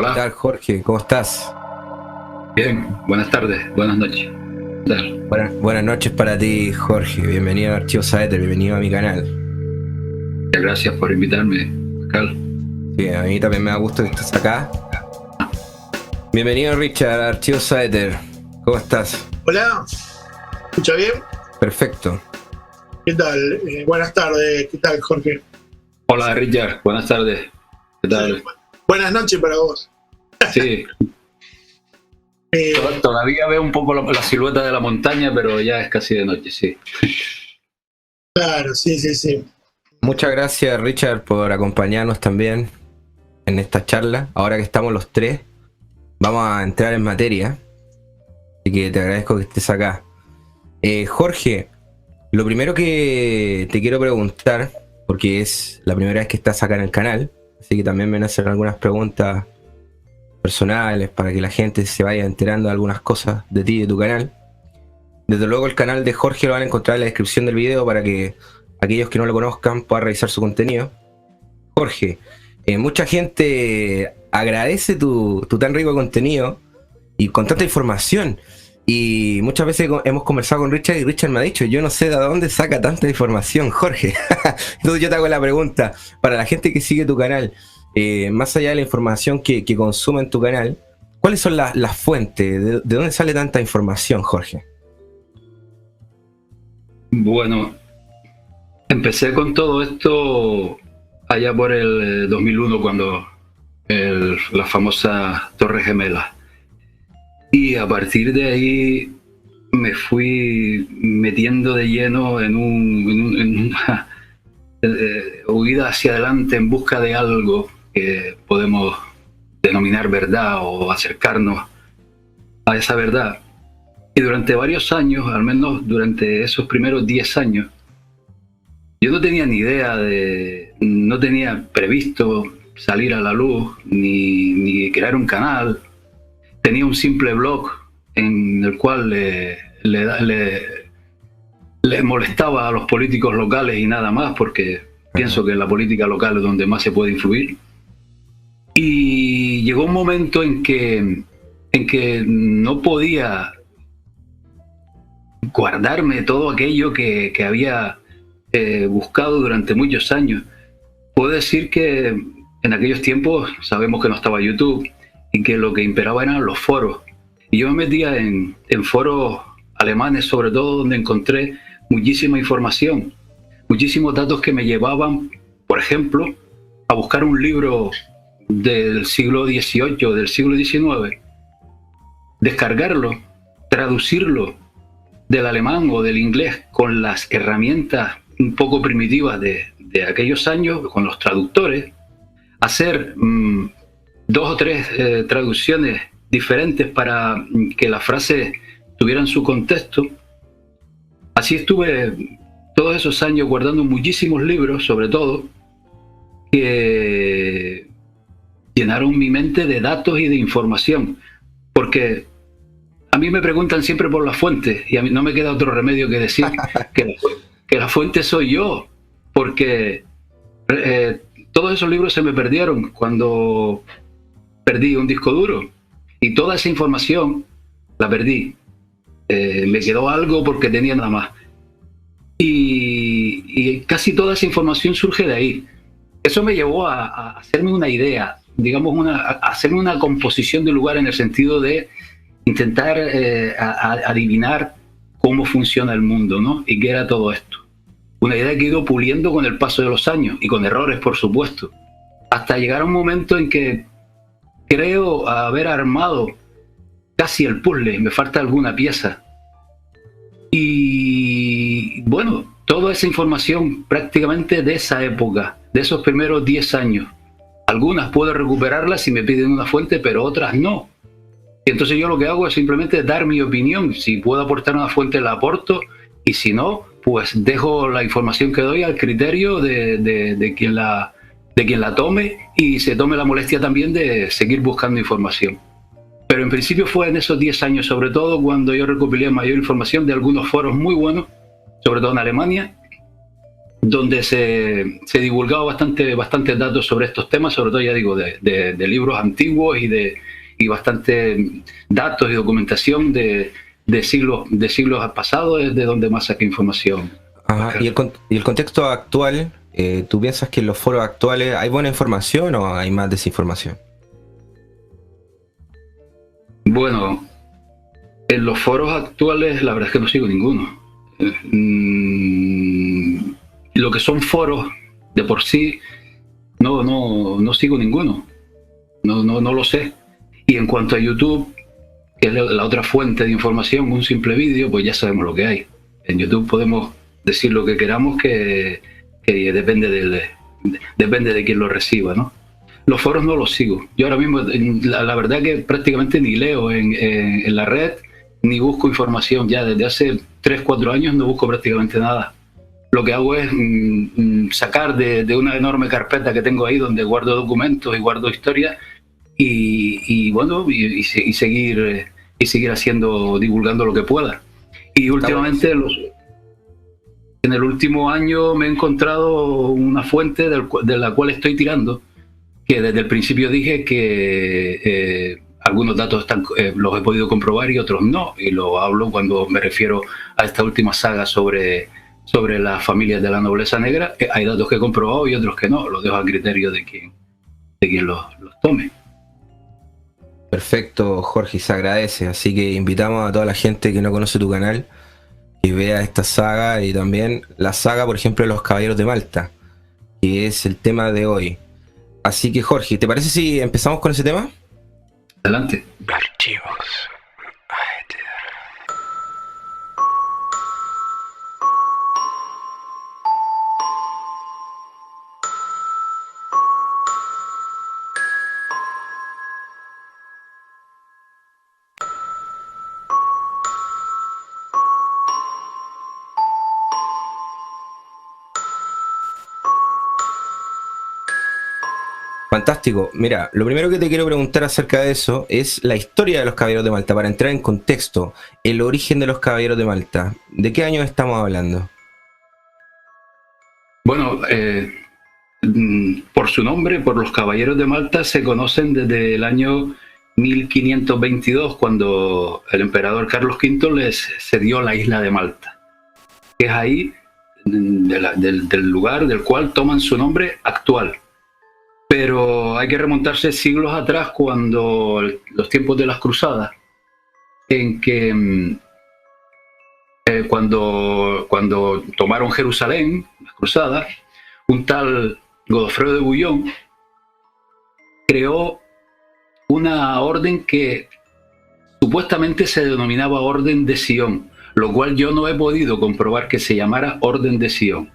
¿Qué Hola, tal, Jorge? ¿Cómo estás? bien, buenas tardes, buenas noches. ¿Qué tal? Buenas noches para ti, Jorge. Bienvenido a Archivo Saeter, bienvenido a mi canal. Gracias por invitarme, Pascal. Sí, a mí también me da gusto que estés acá. Bienvenido, Richard, a Archivo Saeter. ¿Cómo estás? Hola, ¿escucha bien? Perfecto. ¿Qué tal? Buenas tardes, ¿qué tal, Jorge? Hola, Richard, buenas tardes. ¿Qué tal? Buenas noches para vos. Sí, Eh, todavía veo un poco la silueta de la montaña, pero ya es casi de noche, sí. claro, sí. Muchas gracias, Richard, por acompañarnos también en esta charla. Ahora que estamos los tres, vamos a entrar en materia. Así que te agradezco que estés acá. Jorge, lo primero que te quiero preguntar, porque es la primera vez que estás acá en el canal, así que también me van a hacer algunas preguntas personales para que la gente se vaya enterando de algunas cosas de ti y de tu canal. Desde luego el canal de Jorge lo van a encontrar en la descripción del video para que aquellos que no lo conozcan puedan revisar su contenido. Jorge, mucha gente agradece tu tan rico contenido y con tanta información. Y muchas veces hemos conversado con Richard y Richard me ha dicho, yo no sé de dónde saca tanta información, Jorge. Entonces yo te hago la pregunta, para la gente que sigue tu canal, más allá de la información que consume en tu canal, ¿cuáles son las fuentes? ¿De dónde sale tanta información, Jorge? Bueno, empecé con todo esto allá por el 2001, cuando la famosa Torre Gemela. Y a partir de ahí me fui metiendo de lleno en una huida hacia adelante en busca de algo que podemos denominar verdad o acercarnos a esa verdad. Y durante varios años, al menos durante esos primeros 10 años, yo no tenía ni idea no tenía previsto salir a la luz, ni crear un canal. Tenía un simple blog en el cual le molestaba a los políticos locales y nada más, porque pienso que en la política local es donde más se puede influir. Y llegó un momento en que no podía guardarme todo aquello que había buscado durante muchos años. Puedo decir que en aquellos tiempos sabemos que no estaba YouTube y que lo que imperaba eran los foros. Y yo me metía en foros alemanes, sobre todo, donde encontré muchísima información, muchísimos datos que me llevaban, por ejemplo, a buscar un libro del siglo XVIII, del siglo XIX, descargarlo, traducirlo del alemán o del inglés con las herramientas un poco primitivas de aquellos años, con los traductores, hacer 2 o 3 traducciones diferentes para que las frases tuvieran su contexto. Así estuve todos esos años guardando muchísimos libros, sobre todo, que llenaron mi mente de datos y de información, porque a mí me preguntan siempre por las fuentes y a mí no me queda otro remedio que decir que la fuente soy yo, porque todos esos libros se me perdieron cuando perdí un disco duro y toda esa información la perdí. Me quedó algo porque tenía nada más. Y casi toda esa información surge de ahí. Eso me llevó a hacerme una idea, digamos, a hacerme una composición de lugar, en el sentido de intentar adivinar cómo funciona el mundo, ¿no? Y qué era todo esto. Una idea que he ido puliendo con el paso de los años y con errores, por supuesto, hasta llegar a un momento en que creo haber armado casi el puzzle, me falta alguna pieza. Y bueno, toda esa información prácticamente de esa época, de esos primeros 10 años. Algunas puedo recuperarlas si me piden una fuente, pero otras no. Y entonces yo lo que hago es simplemente dar mi opinión. Si puedo aportar una fuente, la aporto, y si no, pues dejo la información que doy al criterio de quien la tome, y se tome la molestia también de seguir buscando información. Pero en principio fue en esos 10 años, sobre todo, cuando yo recopilé mayor información de algunos foros muy buenos, sobre todo en Alemania, donde se divulgaba bastantes datos sobre estos temas, sobre todo, ya digo, de libros antiguos y bastante datos y documentación de siglos pasados, es de donde más saqué información. Ajá. ¿Y el contexto actual, tú piensas que en los foros actuales hay buena información o hay más desinformación? Bueno, en los foros actuales la verdad es que no sigo ninguno. Lo que son foros de por sí, no sigo ninguno. No lo sé. Y en cuanto a YouTube, que es la otra fuente de información, un simple vídeo, pues ya sabemos lo que hay. En YouTube podemos decir lo que queramos, que depende de quién lo reciba, ¿no? Los foros no los sigo. Yo ahora mismo, la verdad que prácticamente ni leo en la red, ni busco información. Ya desde hace 3-4 años no busco prácticamente nada. Lo que hago es sacar de una enorme carpeta que tengo ahí donde guardo documentos y guardo historias y seguir divulgando lo que pueda. Y últimamente, en el último año me he encontrado una fuente de la cual estoy tirando, que desde el principio dije que algunos datos los he podido comprobar y otros no, y lo hablo cuando me refiero a esta última saga sobre las familias de la nobleza negra. Hay datos que he comprobado y otros que no, los dejo a criterio de quien los tome. Perfecto, Jorge, se agradece. Así que invitamos a toda la gente que no conoce tu canal que vea esta saga y también la saga, por ejemplo, de los Caballeros de Malta, que es el tema de hoy. Así que, Jorge, ¿te parece si empezamos con ese tema? Adelante. Archivos. Fantástico. Mira, lo primero que te quiero preguntar acerca de eso es la historia de los Caballeros de Malta, para entrar en contexto, el origen de los Caballeros de Malta. ¿De qué año estamos hablando? Bueno, por su nombre, por los Caballeros de Malta, se conocen desde el año 1522, cuando el emperador Carlos V les cedió la isla de Malta. Es ahí del lugar del cual toman su nombre actual. Pero hay que remontarse siglos atrás, cuando los tiempos de las cruzadas, en que cuando tomaron Jerusalén, las cruzadas, un tal Godofredo de Bouillon creó una orden que supuestamente se denominaba Orden de Sion, lo cual yo no he podido comprobar que se llamara Orden de Sion.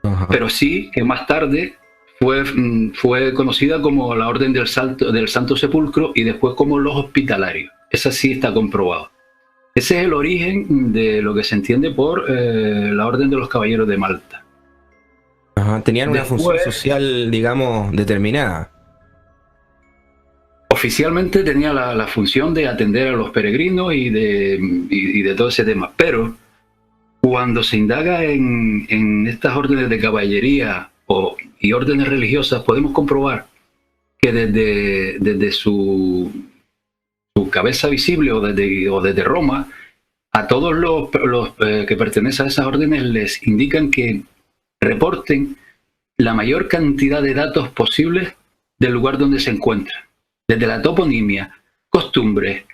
Ajá. Pero sí que más tarde fue conocida como la Orden del Santo Sepulcro y después como los Hospitalarios. Esa sí está comprobado. Ese es el origen de lo que se entiende por la Orden de los Caballeros de Malta. Ajá. Tenían una función social, digamos, determinada. Oficialmente tenía la función de atender a los peregrinos y de todo ese tema, pero cuando se indaga en estas órdenes de caballería y órdenes religiosas, podemos comprobar que desde su cabeza visible o desde Roma, a todos los que pertenecen a esas órdenes les indican que reporten la mayor cantidad de datos posibles del lugar donde se encuentran, desde la toponimia, costumbres,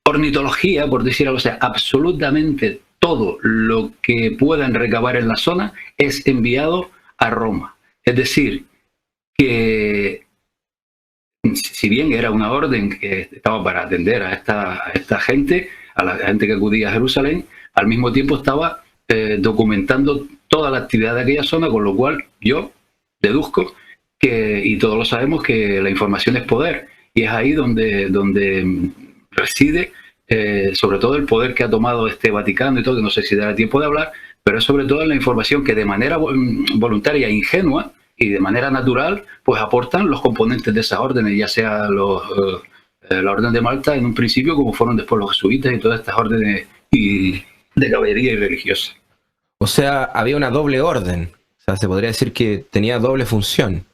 ornitología, por decir algo, o sea, absolutamente todo lo que puedan recabar en la zona es enviado a Roma. Es decir, que si bien era una orden que estaba para atender a esta gente, a la gente que acudía a Jerusalén, al mismo tiempo estaba documentando toda la actividad de aquella zona, con lo cual yo deduzco que, y todos lo sabemos, que la información es poder, y es ahí donde reside sobre todo el poder que ha tomado este Vaticano y todo, que no sé si dará tiempo de hablar, pero es sobre todo en la información que de manera voluntaria e ingenua y de manera natural pues aportan los componentes de esas órdenes, ya sea la Orden de Malta en un principio, como fueron después los jesuitas y todas estas órdenes de caballería y religiosa. O sea, había una doble orden. O sea, se podría decir que tenía doble función.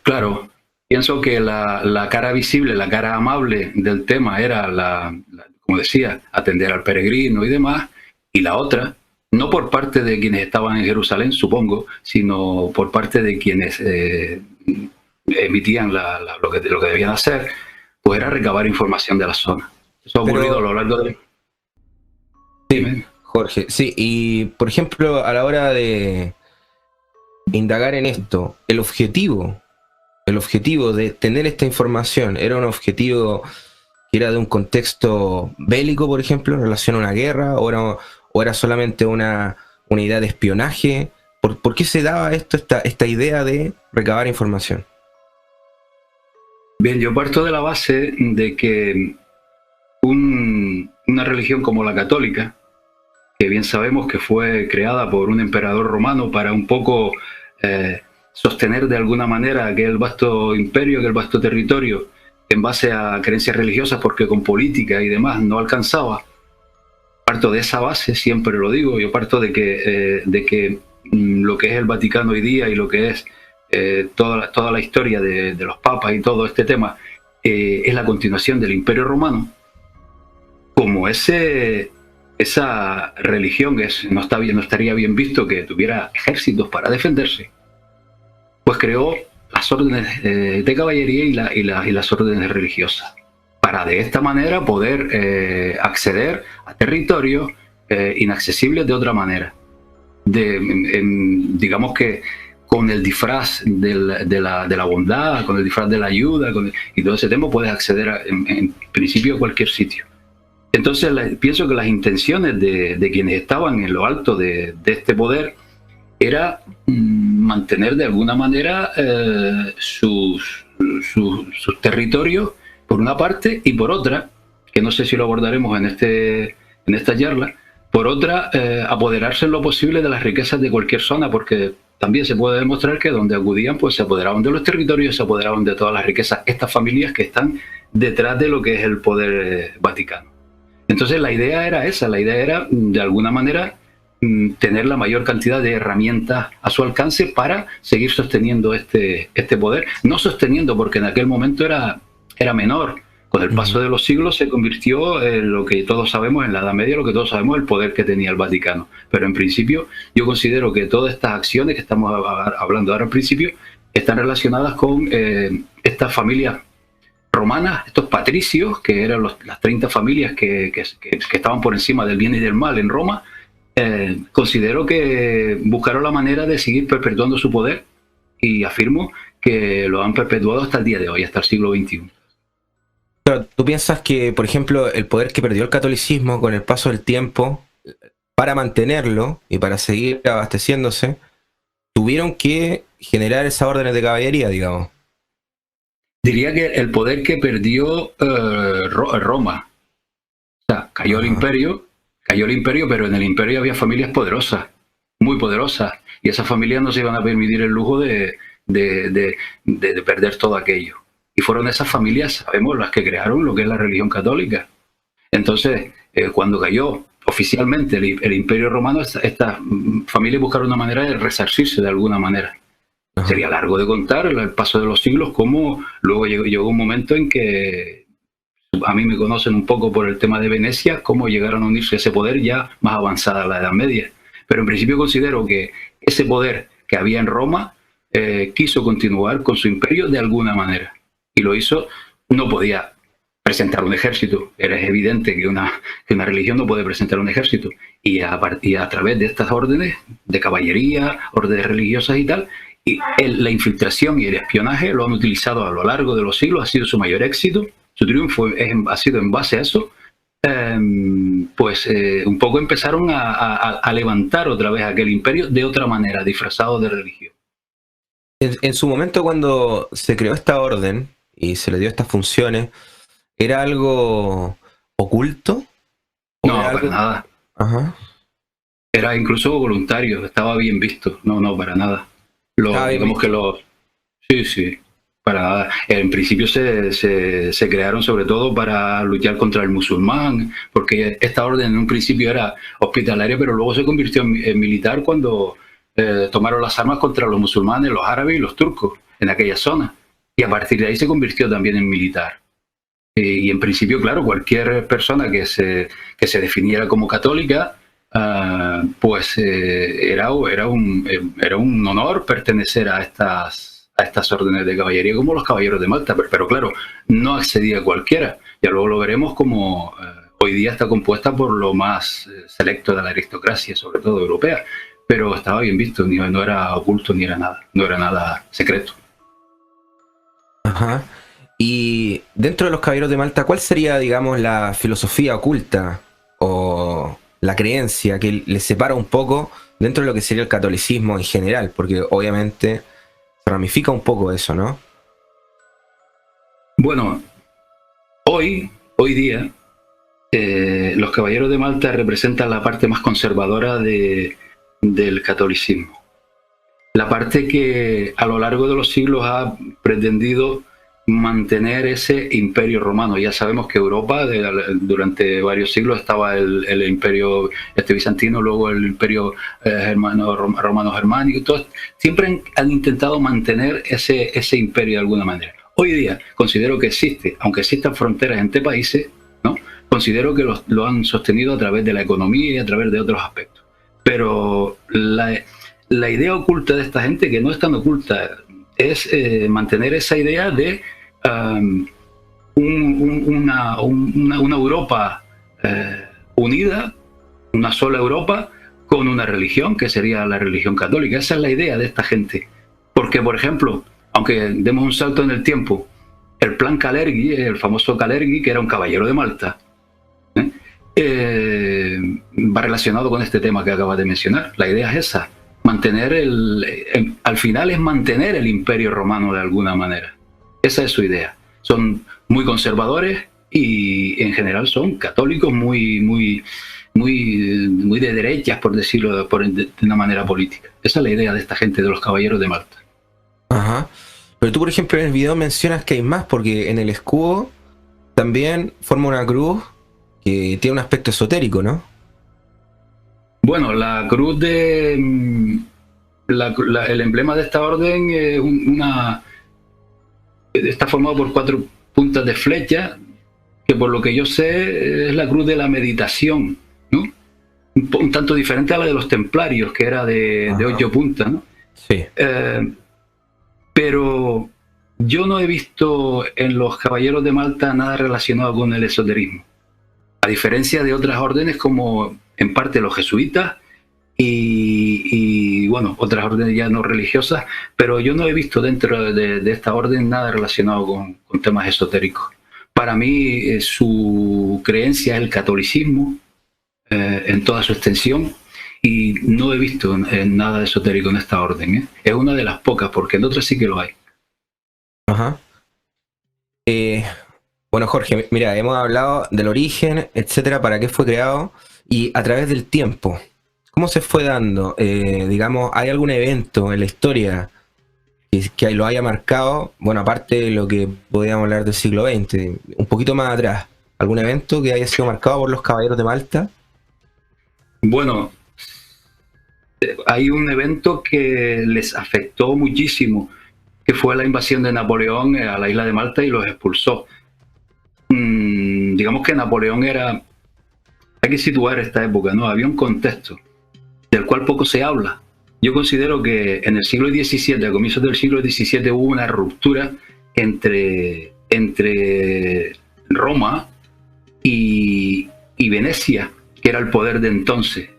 Claro, pienso que la cara visible, la cara amable del tema era como decía, atender al peregrino y demás, y la otra, no por parte de quienes estaban en Jerusalén, supongo, sino por parte de quienes emitían lo que debían hacer, pues era recabar información de la zona. Eso ha ocurrido a lo largo de... Sí, Jorge, sí, y por ejemplo, a la hora de indagar en esto, el objetivo de tener esta información, ¿era un objetivo que era de un contexto bélico, por ejemplo, en relación a una guerra, o era solamente una idea de espionaje? ¿Por qué se daba esta idea de recabar información? Bien, yo parto de la base de que una religión como la católica, que bien sabemos que fue creada por un emperador romano para un poco sostener de alguna manera aquel vasto imperio, aquel vasto territorio, en base a creencias religiosas, porque con política y demás no alcanzaba. Parto de esa base, siempre lo digo, yo parto de que lo que es el Vaticano hoy día y lo que es toda la historia de los papas y todo este tema es la continuación del Imperio Romano, como esa religión no estaría bien visto que tuviera ejércitos para defenderse, pues creó las órdenes de caballería y las órdenes religiosas, para de esta manera poder acceder a territorios inaccesibles de otra manera. Digamos que con el disfraz de la bondad, con el disfraz de la ayuda, y todo ese tema puedes acceder en principio a cualquier sitio. Entonces pienso que las intenciones de quienes estaban en lo alto de este poder era mantener de alguna manera sus territorios por una parte, y por otra, que no sé si lo abordaremos en esta charla, por otra, apoderarse en lo posible de las riquezas de cualquier zona, porque también se puede demostrar que donde acudían, pues se apoderaban de los territorios, se apoderaban de todas las riquezas, estas familias que están detrás de lo que es el poder vaticano. Entonces la idea era esa, la idea era de alguna manera tener la mayor cantidad de herramientas a su alcance para seguir sosteniendo este poder, no sosteniendo porque en aquel momento era menor. Con el paso de los siglos se convirtió en lo que todos sabemos, en la Edad Media, lo que todos sabemos, el poder que tenía el Vaticano. Pero en principio yo considero que todas estas acciones que estamos hablando ahora al principio están relacionadas con estas familias romanas, estos patricios, que eran las 30 familias que estaban por encima del bien y del mal en Roma. Considero que buscaron la manera de seguir perpetuando su poder, y afirmo que lo han perpetuado hasta el día de hoy, hasta el siglo XXI. Pero ¿tú piensas que, por ejemplo, el poder que perdió el catolicismo con el paso del tiempo, para mantenerlo y para seguir abasteciéndose, tuvieron que generar esas órdenes de caballería, digamos? Diría que el poder que perdió Roma, o sea, cayó el imperio, pero en el imperio había familias poderosas, muy poderosas, y esas familias no se iban a permitir el lujo de perder todo aquello. Y fueron esas familias, sabemos, las que crearon lo que es la religión católica. Entonces, cuando cayó oficialmente el Imperio Romano, estas familias buscaron una manera de resarcirse de alguna manera. Ajá. Sería largo de contar el paso de los siglos, cómo luego llegó un momento en que a mí me conocen un poco por el tema de Venecia, cómo llegaron a unirse a ese poder ya más avanzada la Edad Media. Pero en principio considero que ese poder que había en Roma quiso continuar con su imperio de alguna manera. Y lo hizo, no podía presentar un ejército. Era evidente que una religión no puede presentar un ejército. Y a través de estas órdenes de caballería, órdenes religiosas y tal, y la infiltración y el espionaje lo han utilizado a lo largo de los siglos, ha sido su mayor éxito. Su triunfo ha sido en base a eso. Un poco empezaron a levantar otra vez aquel imperio de otra manera, disfrazado de religión. En su momento, cuando se creó esta orden y se le dio estas funciones, ¿era algo oculto? No, para nada. Ajá. Era incluso voluntario, estaba bien visto. No, para nada. Sí. para nada. En principio se crearon sobre todo para luchar contra el musulmán, porque esta orden en un principio era hospitalaria, pero luego se convirtió en militar cuando tomaron las armas contra los musulmanes, los árabes y los turcos en aquella zona. Y a partir de ahí se convirtió también en militar. Y en principio, claro, cualquier persona que se definiera como católica, pues era un honor pertenecer a estas órdenes de caballería, como los caballeros de Malta, pero claro, no accedía a cualquiera. Ya luego lo veremos como hoy día está compuesta por lo más selecto de la aristocracia, sobre todo europea, pero estaba bien visto, no era oculto ni era nada, no era nada secreto. Ajá. Y dentro de los caballeros de Malta, ¿cuál sería, digamos, la filosofía oculta o la creencia que les separa un poco dentro de lo que sería el catolicismo en general? Porque obviamente se ramifica un poco eso, ¿no? Bueno, hoy día, los caballeros de Malta representan la parte más conservadora del catolicismo. La parte que a lo largo de los siglos ha pretendido mantener ese imperio romano. Ya sabemos que Europa durante varios siglos estaba el imperio bizantino, luego el imperio romano-germánico. Todos siempre han intentado mantener ese imperio de alguna manera. Hoy día considero que existe, aunque existan fronteras entre países, ¿no? Considero que lo han sostenido a través de la economía y a través de otros aspectos. Pero la idea oculta de esta gente, que no es tan oculta, es mantener esa idea de una Europa unida, una sola Europa, con una religión, que sería la religión católica. Esa es la idea de esta gente. Porque, por ejemplo, aunque demos un salto en el tiempo, el plan Kalergi, el famoso Kalergi, que era un caballero de Malta, va relacionado con este tema que acabas de mencionar. La idea es esa, mantener al final es mantener el imperio romano de alguna manera. Esa es su idea. Son muy conservadores y en general son católicos muy de derechas, por decirlo de una manera política. Esa es la idea de esta gente, de los caballeros de Malta. Ajá. Pero tú, por ejemplo, en el video mencionas que hay más, porque en el escudo también forma una cruz que tiene un aspecto esotérico, ¿no? Bueno, la cruz el emblema de esta orden es está formado por 4 puntas de flecha, que por lo que yo sé es la cruz de la meditación, ¿no? Un tanto diferente a la de los templarios, que era de 8 puntas, ¿no? Sí. Pero yo no he visto en los caballeros de Malta nada relacionado con el esoterismo, a diferencia de otras órdenes como en parte los jesuitas y bueno, otras órdenes ya no religiosas, pero yo no he visto dentro de esta orden nada relacionado con temas esotéricos. Para mí su creencia es el catolicismo en toda su extensión, y no he visto nada esotérico en esta orden, ¿eh? Es una de las pocas, porque en otras sí que lo hay. Ajá. Bueno, Jorge, mira, hemos hablado del origen, etcétera, para qué fue creado y a través del tiempo. ¿Cómo se fue dando? Digamos, ¿hay algún evento en la historia que lo haya marcado? Bueno, aparte de lo que podríamos hablar del siglo XX, un poquito más atrás, ¿algún evento que haya sido marcado por los caballeros de Malta? Bueno, hay un evento que les afectó muchísimo, que fue la invasión de Napoleón a la isla de Malta y los expulsó. Digamos que Napoleón hay que situar esta época, ¿no? Había un contexto del cual poco se habla. Yo considero que en el siglo XVII, a comienzos del siglo XVII, hubo una ruptura entre Roma y Venecia, que era el poder de entonces.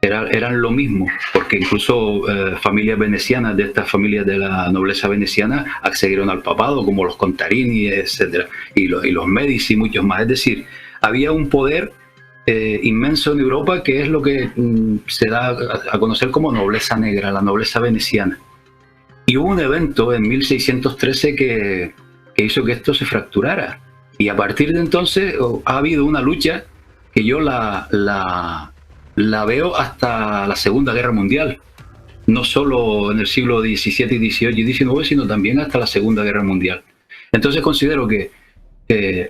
Eran lo mismo, porque incluso familias venecianas, de estas familias de la nobleza veneciana, accedieron al papado, como los Contarini, etcétera, y los Medici y muchos más. Es decir, había un poder inmenso en Europa, que es lo que se da a conocer como nobleza negra, la nobleza veneciana. Y hubo un evento en 1613 que hizo que esto se fracturara. Y a partir de entonces ha habido una lucha que yo la veo hasta la Segunda Guerra Mundial, no solo en el siglo XVII, XVIII y XIX, sino también hasta la Segunda Guerra Mundial. Entonces considero que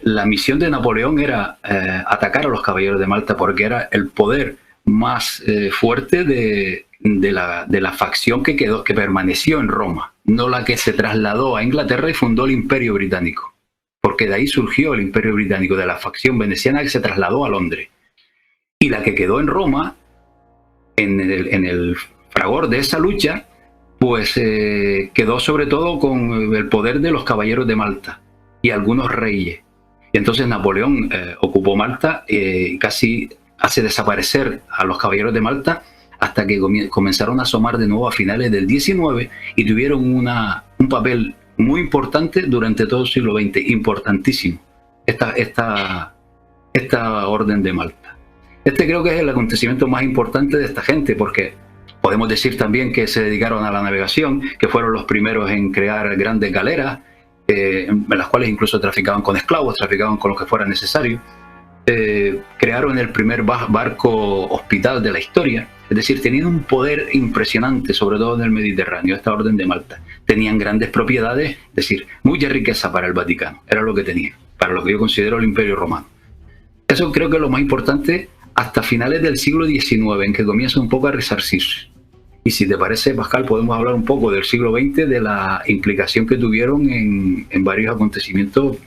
la misión de Napoleón era atacar a los Caballeros de Malta porque era el poder más fuerte de la facción que permaneció en Roma, no la que se trasladó a Inglaterra y fundó el Imperio Británico, porque de ahí surgió el Imperio Británico, de la facción veneciana que se trasladó a Londres. Y la que quedó en Roma, en el fragor de esa lucha, pues quedó sobre todo con el poder de los Caballeros de Malta y algunos reyes. Y entonces Napoleón ocupó Malta y casi hace desaparecer a los Caballeros de Malta hasta que comenzaron a asomar de nuevo a finales del XIX y tuvieron un papel muy importante durante todo el siglo XX, importantísimo, esta Orden de Malta. Creo que es el acontecimiento más importante de esta gente, porque podemos decir también que se dedicaron a la navegación, que fueron los primeros en crear grandes galeras, en las cuales incluso traficaban con esclavos, traficaban con lo que fuera necesario. Crearon el primer barco hospital de la historia, es decir, tenían un poder impresionante, sobre todo en el Mediterráneo, esta Orden de Malta. Tenían grandes propiedades, es decir, mucha riqueza para el Vaticano, era lo que tenían, para lo que yo considero el Imperio Romano. Eso creo que es lo más importante hasta finales del siglo XIX, en que comienza un poco a resarcirse. Y si te parece, Pascal, podemos hablar un poco del siglo XX, de la implicación que tuvieron en varios acontecimientos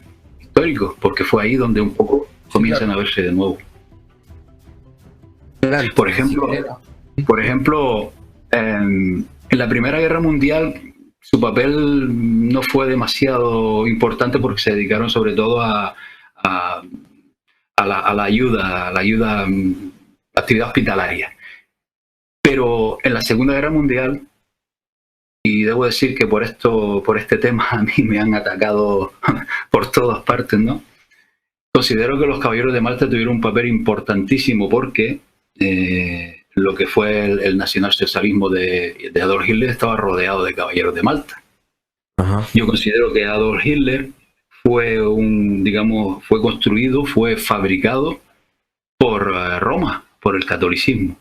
históricos, porque fue ahí donde un poco comienzan a verse de nuevo. Por ejemplo, en la Primera Guerra Mundial su papel no fue demasiado importante porque se dedicaron sobre todo a la ayuda, actividad hospitalaria. Pero en la Segunda Guerra Mundial, y debo decir que por este tema a mí me han atacado por todas partes, ¿no? Considero que los Caballeros de Malta tuvieron un papel importantísimo porque lo que fue el nacionalsocialismo de Adolf Hitler estaba rodeado de Caballeros de Malta. Ajá. Yo considero que Adolf Hitler fue construido, fue fabricado por Roma, por el catolicismo.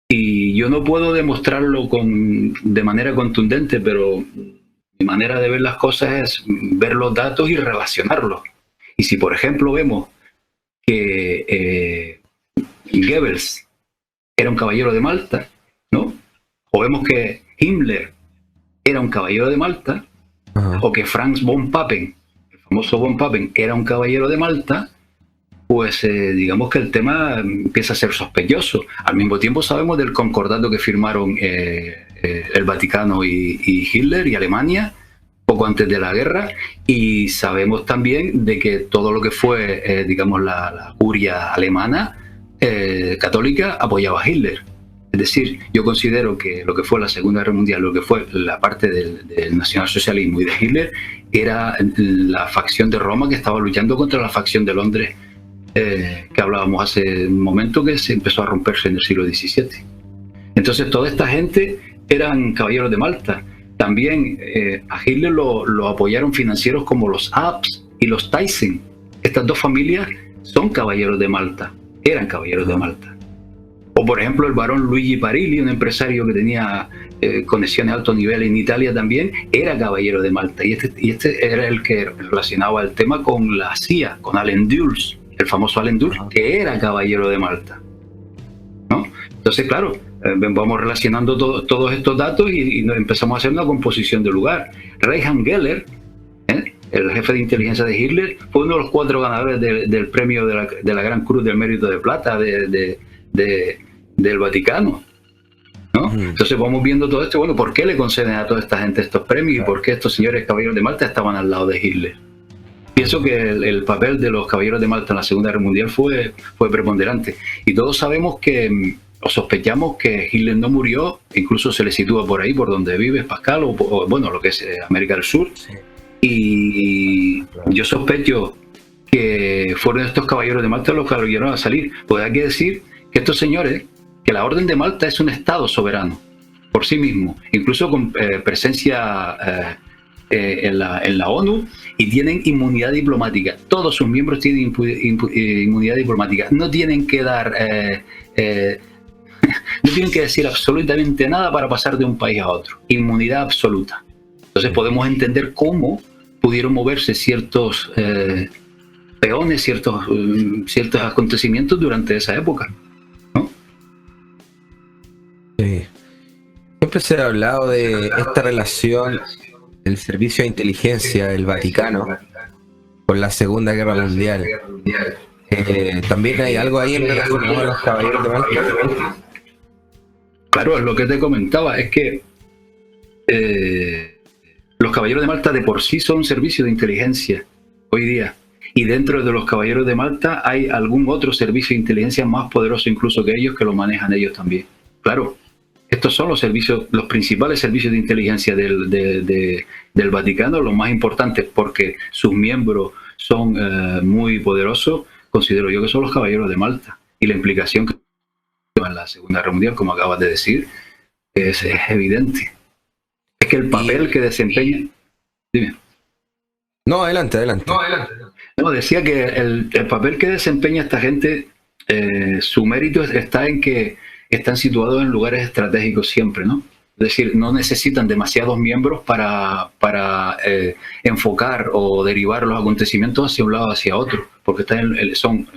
Y yo no puedo demostrarlo de manera contundente, pero mi manera de ver las cosas es ver los datos y relacionarlos. Y si, por ejemplo, vemos que Goebbels era un caballero de Malta, ¿no? O vemos que Himmler era un caballero de Malta, uh-huh, o que Franz von Papen, el famoso von Papen, era un caballero de Malta, pues digamos que el tema empieza a ser sospechoso. Al mismo tiempo sabemos del concordato que firmaron el Vaticano y Hitler y Alemania poco antes de la guerra, y sabemos también de que todo lo que fue, la curia alemana católica apoyaba a Hitler. Es decir, yo considero que lo que fue la Segunda Guerra Mundial, lo que fue la parte del nacionalsocialismo y de Hitler, era la facción de Roma que estaba luchando contra la facción de Londres, que hablábamos hace un momento, que se empezó a romperse en el siglo XVII. Entonces toda esta gente eran caballeros de Malta. También a Hitler lo apoyaron financieros como los Abs y los Thyssen. Estas dos familias son caballeros de Malta, eran caballeros de Malta. O por ejemplo el barón Luigi Parilli, un empresario que tenía conexiones a alto nivel en Italia también, era caballero de Malta. Y este era el que relacionaba el tema con la CIA, con Allen Dulles, el famoso Allen Dulles, que era caballero de Malta, ¿no? Entonces, claro, vamos relacionando todos estos datos y nos empezamos a hacer una composición de lugar. Reinhard Geller, el jefe de inteligencia de Hitler, fue uno de los 4 ganadores del premio de la Gran Cruz del Mérito de Plata del Vaticano, ¿no? Entonces vamos viendo todo esto. Bueno, ¿por qué le conceden a toda esta gente estos premios y por qué estos señores caballeros de Malta estaban al lado de Hitler? Pienso que el papel de los caballeros de Malta en la Segunda Guerra Mundial fue preponderante. Y todos sabemos o sospechamos que Hitler no murió, incluso se le sitúa por ahí, por donde vive Pascal, o bueno, lo que es América del Sur. Sí. Y yo sospecho que fueron estos caballeros de Malta los que lo ayudaron a salir. Pues hay que decir que estos señores, que la Orden de Malta es un Estado soberano por sí mismo, incluso con presencia en la ONU, y tienen inmunidad diplomática. Todos sus miembros tienen inmunidad diplomática. No tienen que dar No tienen que decir absolutamente nada para pasar de un país a otro. Inmunidad absoluta. Entonces podemos entender cómo pudieron moverse ciertos peones, ciertos acontecimientos durante esa época, ¿no? Sí. Siempre se ha hablado de esta relación del servicio de inteligencia del Vaticano con la Segunda Guerra Mundial. También hay algo ahí en relación a los caballeros de Malta. Claro, es lo que te comentaba, es que los caballeros de Malta de por sí son un servicio de inteligencia hoy día. Y dentro de los caballeros de Malta hay algún otro servicio de inteligencia más poderoso incluso que ellos, que lo manejan ellos también. Claro, estos son los servicios, los principales servicios de inteligencia del Vaticano, los más importantes, porque sus miembros son muy poderosos. Considero yo que son los caballeros de Malta. Y la implicación que en la Segunda Guerra Mundial, como acabas de decir, es evidente. Es que el papel que desempeña... Dime. No, adelante. No, decía que el papel que desempeña esta gente, su mérito está en que están situados en lugares estratégicos siempre, ¿no? Es decir, no necesitan demasiados miembros para enfocar o derivar los acontecimientos hacia un lado o hacia otro, porque son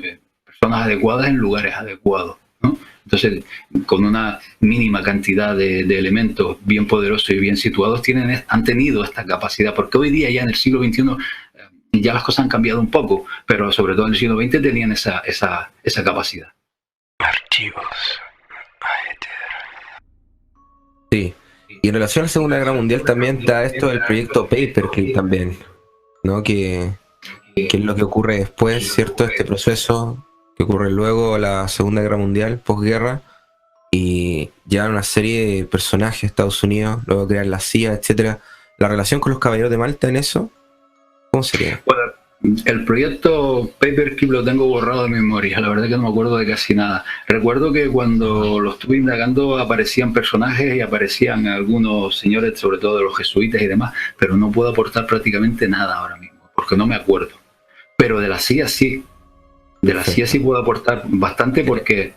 personas adecuadas en lugares adecuados, ¿no? Entonces, con una mínima cantidad de elementos bien poderosos y bien situados, han tenido esta capacidad, porque hoy día ya en el siglo XXI ya las cosas han cambiado un poco, pero sobre todo en el siglo XX tenían esa capacidad. Archivos. Sí. Y en relación a la Segunda Guerra Mundial también está esto del proyecto Paperclip también, ¿no? Que es lo que ocurre después, ¿cierto? Este proceso que ocurre luego a la Segunda Guerra Mundial, posguerra, y ya una serie de personajes de Estados Unidos, luego crean la CIA, etcétera. ¿La relación con los caballeros de Malta en eso? ¿Cómo sería? Bueno, el proyecto Paperclip lo tengo borrado de mi memoria, la verdad es que no me acuerdo de casi nada. Recuerdo que cuando lo estuve indagando aparecían personajes y aparecían algunos señores, sobre todo de los jesuitas y demás, pero no puedo aportar prácticamente nada ahora mismo, porque no me acuerdo. Pero de la CIA sí, de la CIA sí puedo aportar bastante porque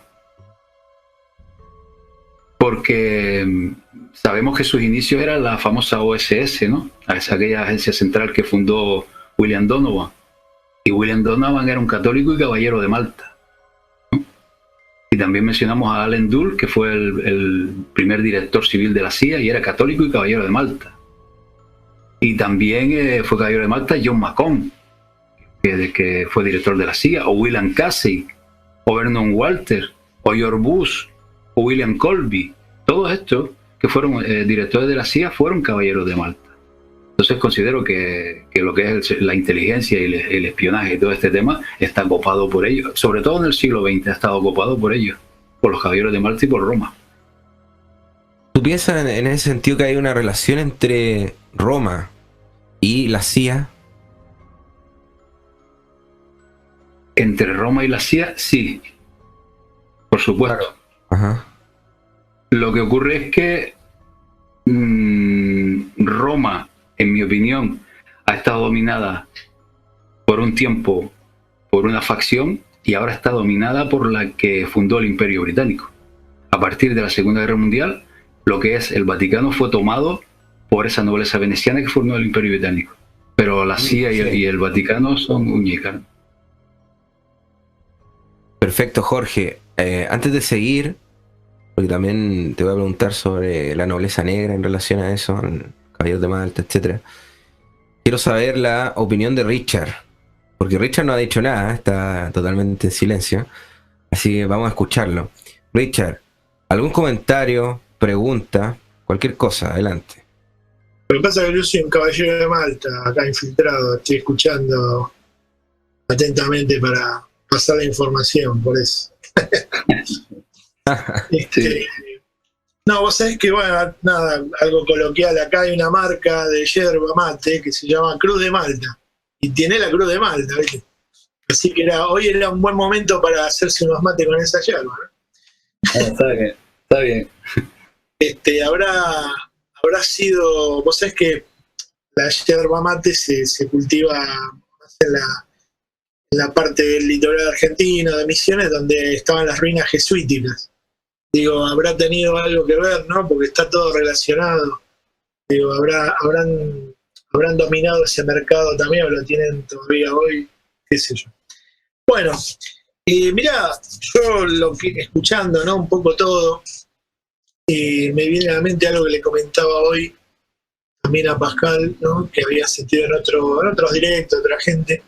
sabemos que sus inicios eran la famosa OSS, ¿no? Es aquella agencia central que fundó William Donovan. Y William Donovan era un católico y caballero de Malta, ¿no? Y también mencionamos a Allen Dulles, que fue el primer director civil de la CIA y era católico y caballero de Malta. Y también fue caballero de Malta John McCone, que fue director de la CIA, o William Casey, o Vernon Walter, o George Bush, o William Colby. Todos estos que fueron directores de la CIA fueron caballeros de Malta. Entonces considero que lo que es la inteligencia y el espionaje y todo este tema está copado por ellos, sobre todo en el siglo XX ha estado copado por ellos, por los caballeros de Malta y por Roma. ¿Tú piensas en ese sentido que hay una relación entre Roma y la CIA? Entre Roma y la CIA, sí, por supuesto. Ajá. Lo que ocurre es que Roma, en mi opinión, ha estado dominada por un tiempo por una facción y ahora está dominada por la que fundó el Imperio Británico. A partir de la Segunda Guerra Mundial, lo que es el Vaticano fue tomado por esa nobleza veneciana que formó el Imperio Británico. Pero la CIA y el Vaticano son uña y carne. Perfecto, Jorge. Antes de seguir, porque también te voy a preguntar sobre la nobleza negra en relación a eso, caballeros de Malta, etcétera. Quiero saber la opinión de Richard, porque Richard no ha dicho nada, está totalmente en silencio, así que vamos a escucharlo. Richard, ¿algún comentario, pregunta, cualquier cosa? Adelante. Lo que pasa es que yo soy un caballero de Malta, acá infiltrado, estoy escuchando atentamente para pasar la información, por eso. No, vos sabés que, bueno, nada, algo coloquial, acá hay una marca de yerba mate que se llama Cruz de Malta, y tiene la Cruz de Malta, ¿viste? Así que hoy era un buen momento para hacerse unos mates con esa yerba, ¿no? Está bien. Habrá sido, vos sabés que la yerba mate se cultiva más en la parte del litoral argentino, de Misiones, donde estaban las ruinas jesuíticas. digo, habrá tenido algo que ver, ¿no? Porque está todo relacionado. Digo, habrán dominado ese mercado también, o lo tienen todavía hoy, qué sé yo. Bueno, mirá, yo escuchando, ¿no? Un poco todo, me viene a la mente algo que le comentaba hoy también a Pascal, ¿no? Que había sentido en otros directos, otra gente,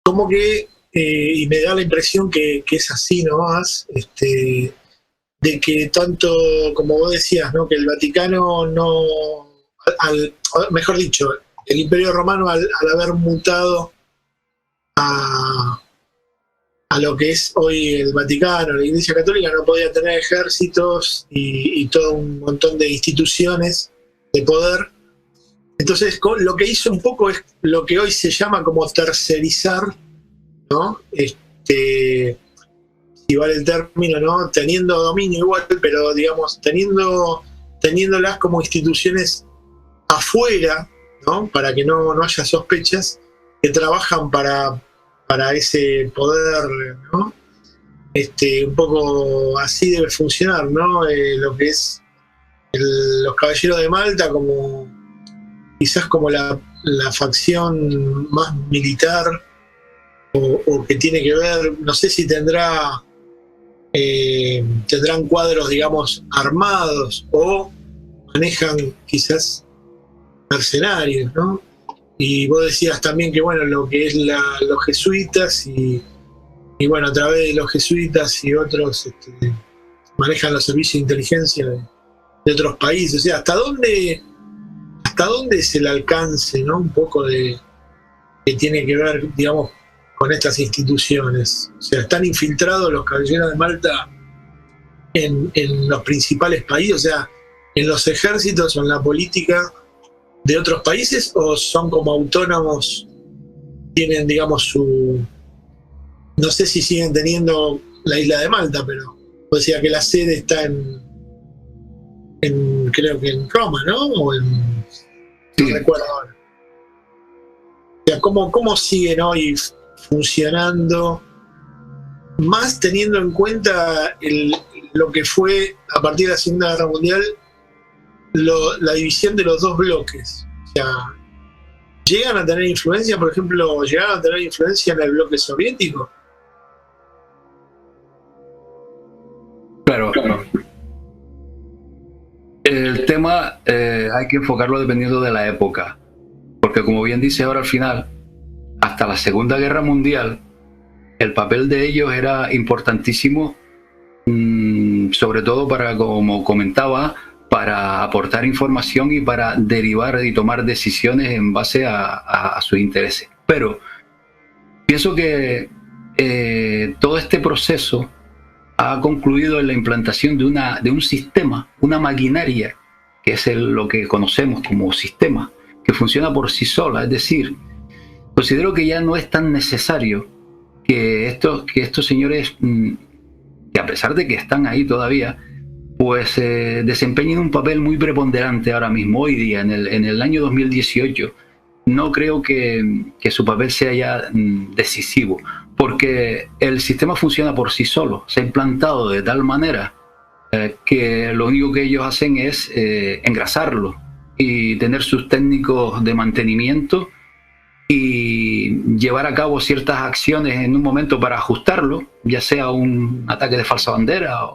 como que, y me da la impresión que es así nomás, de que tanto, como vos decías, ¿no? Que el Vaticano mejor dicho, el Imperio Romano al haber mutado a lo que es hoy el Vaticano, la Iglesia Católica, no podía tener ejércitos y todo un montón de instituciones de poder. Entonces, lo que hizo un poco es lo que hoy se llama como tercerizar, ¿no? Si vale el término, ¿no? Teniendo dominio igual, pero digamos, teniéndolas como instituciones afuera, ¿no? Para que no haya sospechas, que trabajan para ese poder, ¿no? Un poco así debe funcionar, ¿no? Lo que es los Caballeros de Malta, como quizás como la facción más militar, o que tiene que ver, no sé si tendrán cuadros, digamos, armados, o manejan quizás mercenarios, ¿no? Y vos decías también que, bueno, lo que es los jesuitas y bueno, a través de los jesuitas y otros manejan los servicios de inteligencia de otros países. O sea, ¿hasta dónde es el alcance, ¿no? Un poco que tiene que ver, digamos, con estas instituciones. O sea, ¿están infiltrados los Caballeros de Malta en los principales países? O sea, ¿en los ejércitos o en la política de otros países, o son como autónomos, tienen, digamos, no sé si siguen teniendo la isla de Malta, pero o sea que la sede está en creo que en Roma, ¿no? Sí. No recuerdo ahora. O sea, ¿cómo siguen hoy funcionando, más teniendo en cuenta lo que fue a partir de la Segunda Guerra Mundial la división de los dos bloques? O sea, ¿llegan a tener influencia, por ejemplo, en el bloque soviético? Claro. El tema hay que enfocarlo dependiendo de la época, porque como bien dice ahora al final, hasta la Segunda Guerra Mundial, el papel de ellos era importantísimo, sobre todo para, como comentaba, para aportar información y para derivar y tomar decisiones en base a sus intereses. Pero pienso que todo este proceso ha concluido en la implantación de un sistema, una maquinaria, que es lo que conocemos como sistema, que funciona por sí sola. Es decir, considero que ya no es tan necesario que estos señores, que a pesar de que están ahí todavía, pues desempeñen un papel muy preponderante ahora mismo, hoy día, en el año 2018. No creo que su papel sea ya decisivo, porque el sistema funciona por sí solo, se ha implantado de tal manera que lo único que ellos hacen es engrasarlo y tener sus técnicos de mantenimiento y llevar a cabo ciertas acciones en un momento para ajustarlo, ya sea un ataque de falsa bandera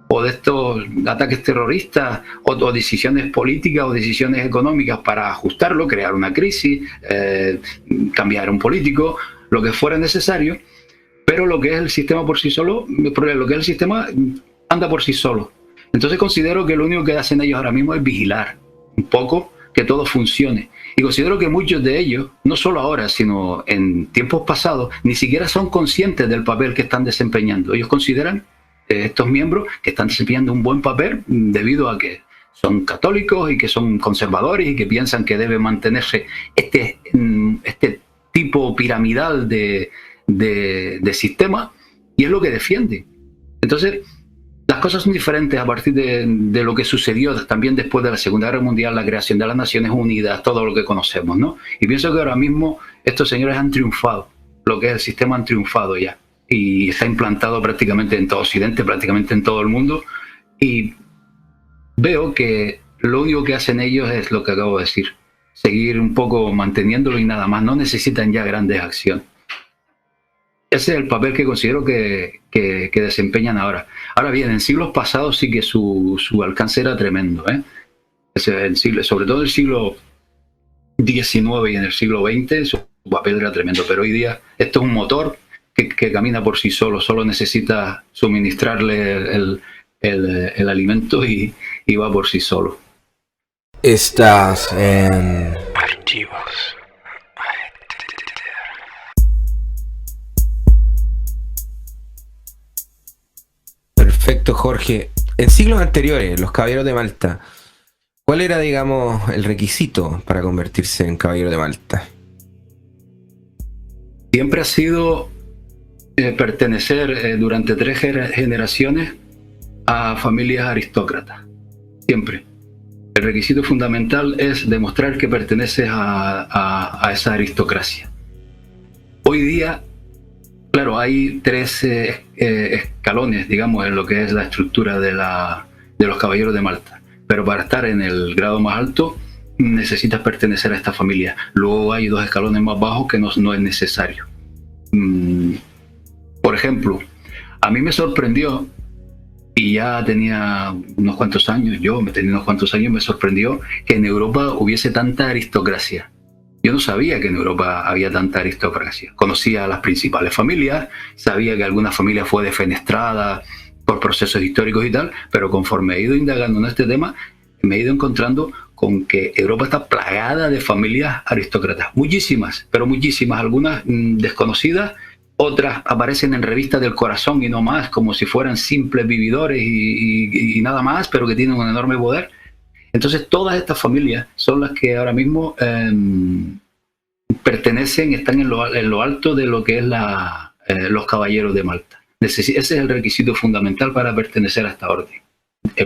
o de estos ataques terroristas, o decisiones políticas o decisiones económicas para ajustarlo, crear una crisis, cambiar un político, lo que fuera necesario. Pero lo que es el sistema por sí solo, lo que es el sistema anda por sí solo. Entonces considero que lo único que hacen ellos ahora mismo es vigilar un poco que todo funcione. Y considero que muchos de ellos, no solo ahora, sino en tiempos pasados, ni siquiera son conscientes del papel que están desempeñando. Ellos consideran, estos miembros, que están desempeñando un buen papel debido a que son católicos y que son conservadores y que piensan que debe mantenerse este tipo piramidal de sistema, y es lo que defienden. Entonces, las cosas son diferentes a partir de lo que sucedió también después de la Segunda Guerra Mundial, la creación de las Naciones Unidas, todo lo que conocemos, ¿no? Y pienso que ahora mismo estos señores han triunfado, lo que es el sistema han triunfado ya. y está implantado prácticamente en todo Occidente, prácticamente en todo el mundo, y veo que lo único que hacen ellos es lo que acabo de decir, seguir un poco manteniéndolo y nada más, no necesitan ya grandes acciones. Ese es el papel que considero que desempeñan ahora. Ahora bien, en siglos pasados sí que su alcance era tremendo, ¿eh? Sobre todo en el siglo XIX y en el siglo XX su papel era tremendo, pero hoy día esto es un motor que camina por sí solo, solo necesita suministrarle el alimento y va por sí solo. Estás en Archivos. Perfecto, Jorge. En siglos anteriores, los caballeros de Malta, ¿cuál era, digamos, el requisito para convertirse en caballero de Malta? Siempre ha sido pertenecer durante 3 generaciones a familias aristócratas. Siempre. El requisito fundamental es demostrar que perteneces a esa aristocracia. Hoy día, claro, hay 3 escalones, digamos, en lo que es la estructura de los caballeros de Malta. Pero para estar en el grado más alto, necesitas pertenecer a esta familia. Luego hay 2 escalones más bajos que no es necesario. Por ejemplo, a mí me sorprendió, y ya tenía unos cuantos años, me sorprendió que en Europa hubiese tanta aristocracia. Yo no sabía que en Europa había tanta aristocracia. Conocía a las principales familias, sabía que alguna familia fue defenestrada por procesos históricos y tal, pero conforme he ido indagando en este tema, me he ido encontrando con que Europa está plagada de familias aristócratas. Muchísimas, pero muchísimas, algunas desconocidas, otras aparecen en revistas del corazón y no más, como si fueran simples vividores y nada más, pero que tienen un enorme poder. Entonces todas estas familias son las que ahora mismo están en lo alto de lo que es los caballeros de Malta. Ese es el requisito fundamental para pertenecer a esta orden,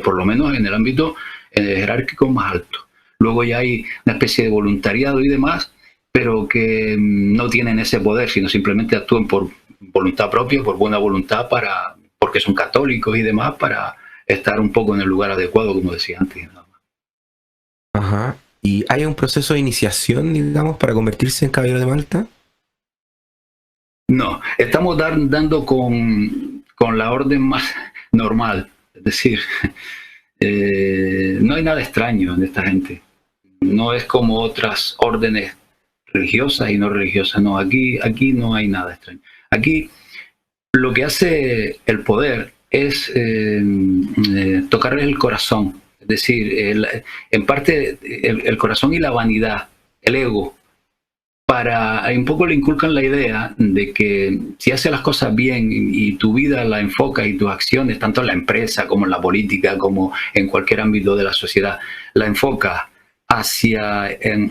por lo menos en el ámbito jerárquico más alto. Luego ya hay una especie de voluntariado y demás, pero que no tienen ese poder, sino simplemente actúan por voluntad propia, por buena voluntad, porque son católicos y demás, para estar un poco en el lugar adecuado, como decía antes. Ajá. ¿Y hay un proceso de iniciación, digamos, para convertirse en caballero de Malta? No, estamos dando con la orden más normal, es decir, no hay nada extraño en esta gente. No es como otras órdenes religiosas y no religiosas, no, aquí no hay nada extraño. Aquí lo que hace el poder es tocarles el corazón, es decir, en parte el corazón y la vanidad, el ego, un poco le inculcan la idea de que si haces las cosas bien y tu vida la enfocas y tus acciones, tanto en la empresa como en la política, como en cualquier ámbito de la sociedad, la enfocas hacia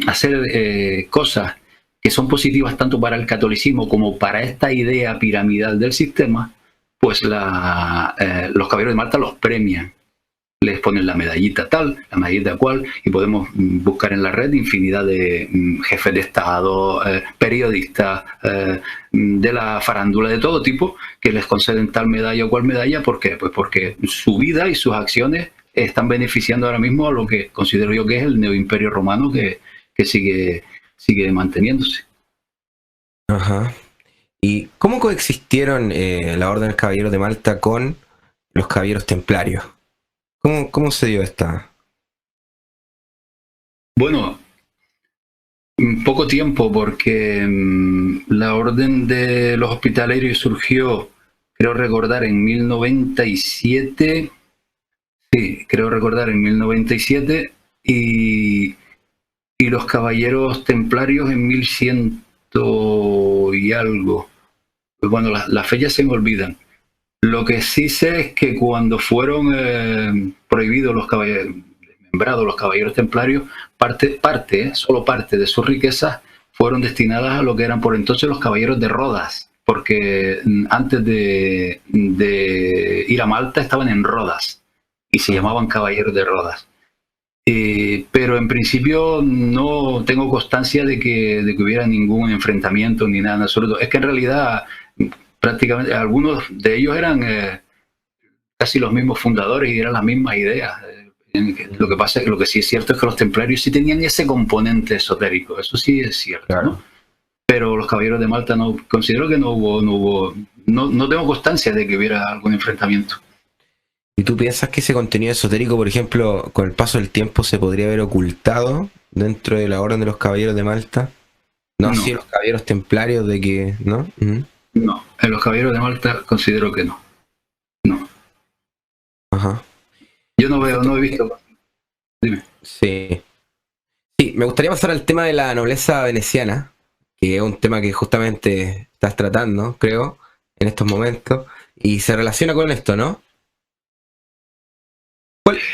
hacer cosas que son positivas tanto para el catolicismo como para esta idea piramidal del sistema, pues los caballeros de Malta los premian. Les ponen la medallita tal, la medallita cual, y podemos buscar en la red infinidad de jefes de Estado, periodistas, de la farándula de todo tipo, que les conceden tal medalla o cual medalla. ¿Por qué? Pues porque su vida y sus acciones están beneficiando ahora mismo a lo que considero yo que es el neoimperio romano que sigue manteniéndose. Ajá. ¿Y cómo coexistieron la Orden del Caballero de Malta con los Caballeros Templarios? ¿Cómo se dio esta? Bueno, poco tiempo, porque la Orden de los Hospitalarios surgió, creo recordar, en 1097. Sí, creo recordar en 1097, y los Caballeros Templarios en 1100 y algo. Pues bueno, las fechas se me olvidan. Lo que sí sé es que cuando fueron prohibidos desmembrados los caballeros templarios, solo parte de sus riquezas fueron destinadas a lo que eran por entonces los caballeros de Rodas, porque antes de ir a Malta estaban en Rodas y se llamaban caballeros de Rodas. Pero en principio no tengo constancia de que hubiera ningún enfrentamiento ni nada en absoluto. Es que en realidad prácticamente algunos de ellos eran casi los mismos fundadores y eran las mismas ideas. Lo que pasa es que lo que sí es cierto es que los templarios sí tenían ese componente esotérico, eso sí es cierto, Claro. ¿no? Pero los caballeros de Malta no, considero que no tengo constancia de que hubiera algún enfrentamiento. ¿Y tú piensas que ese contenido esotérico, por ejemplo, con el paso del tiempo se podría haber ocultado dentro de la orden de los caballeros de Malta? No, No. así los caballeros templarios de que, ¿no? Ujú. No, en los caballeros de Malta considero que no. No. Ajá. Yo no he visto. Dime. Sí. Sí, me gustaría pasar al tema de la nobleza veneciana, que es un tema que justamente estás tratando, creo, en estos momentos, y se relaciona con esto, ¿no?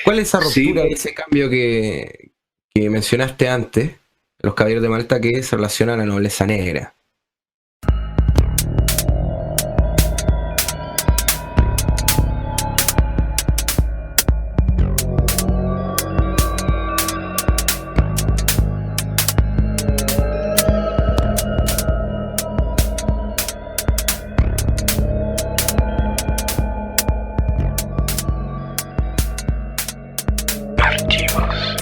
¿Cuál es esa ruptura, Sí. ese cambio que mencionaste antes, los caballeros de Malta, que se relaciona a la nobleza negra? Archivos.